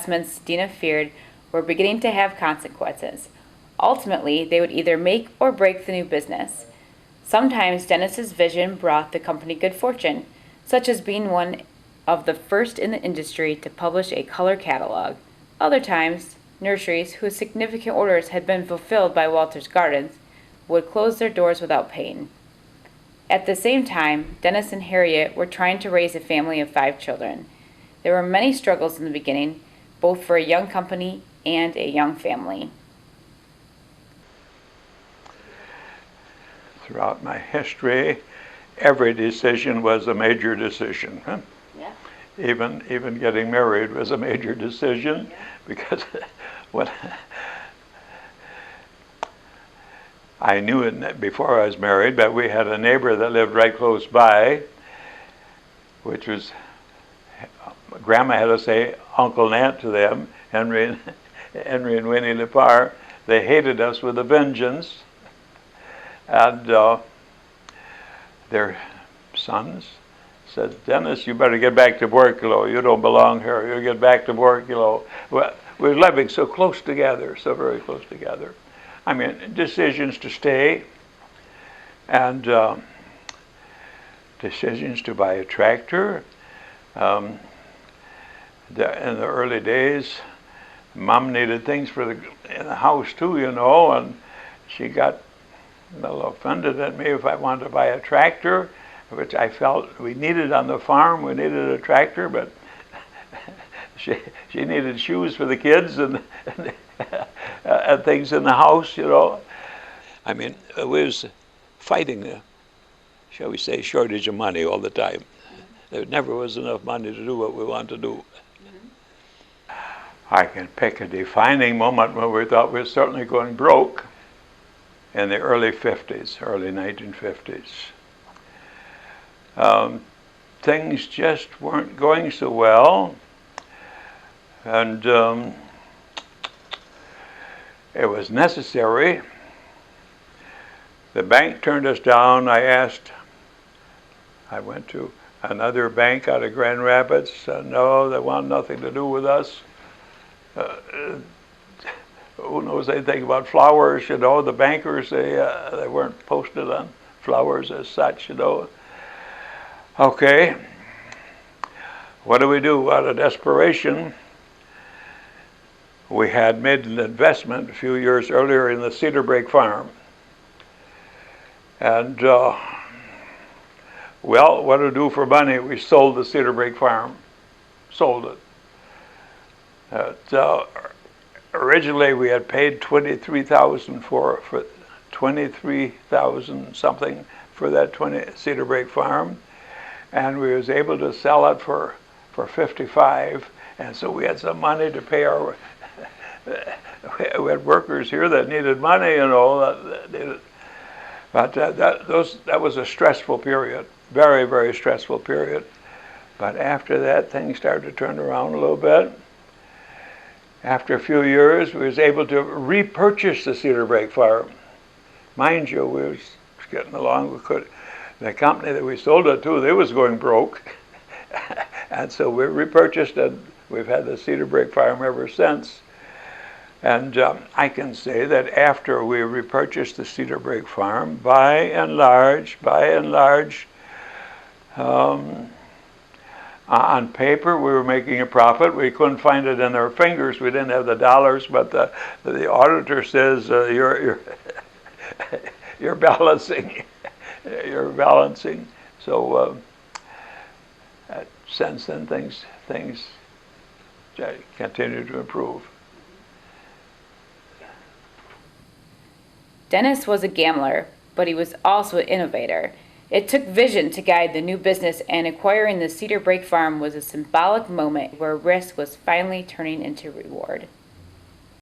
investments Dina feared were beginning to have consequences. Ultimately, they would either make or break the new business. Sometimes Dennis's vision brought the company good fortune, such as being one of the first in the industry to publish a color catalog. Other times, nurseries whose significant orders had been fulfilled by Walter's Gardens would close their doors without paying. At the same time, Dennis and Harriet were trying to raise a family of 5 children. There were many struggles in the beginning, both for a young company and a young family. Throughout my history, every decision was a major decision. Huh? Yeah. Even getting married was a major decision, Yeah. because when I knew it before I was married, but we had a neighbor that lived right close by, which was, Grandma had to say Uncle and Aunt to them, Henry and Winnie Lepar. They hated us with a vengeance. And their sons said, "Dennis, you better get back to work, you don't belong here. You get back to work, Well, we were living so close together, so very close together. I mean, decisions to stay, and decisions to buy a tractor. In the early days, Mom needed things in the house too, and she got a little offended at me if I wanted to buy a tractor, which I felt we needed on the farm. We needed a tractor, but she needed shoes for the kids and things in the house, I mean, we was fighting, shall we say, shortage of money all the time. There never was enough money to do what we wanted to do. I can pick a defining moment when we thought we were certainly going broke. In the early 50s, early 1950s. Things just weren't going so well, and it was necessary. The bank turned us down. I went to another bank out of Grand Rapids. No, they want nothing to do with us. Who knows anything about flowers, the bankers, they weren't posted on flowers as such, Okay, what do we do? Out of desperation, we had made an investment a few years earlier in the Cedar Break Farm. And, what do we do for money? We sold the Cedar Break Farm, sold it. Originally, we had paid $23,000 for $23,000 something for that Cedar Break Farm, and we was able to sell it for $55,000, and so we had some money to pay our. We had workers here that needed money, But that was a stressful period, very, very stressful period. But after that, things started to turn around a little bit. After a few years, we was able to repurchase the Cedar Break Farm. Mind you, we was getting along. The company that we sold it to, they was going broke. And so we repurchased it. We've had the Cedar Break Farm ever since. And I can say that after we repurchased the Cedar Break Farm, by and large, on paper, we were making a profit. We couldn't find it in our fingers. We didn't have the dollars, but the auditor says you're balancing. You're balancing. So since then, things continue to improve. Dennis was a gambler, but he was also an innovator. It took vision to guide the new business, and acquiring the Cedar Break Farm was a symbolic moment where risk was finally turning into reward.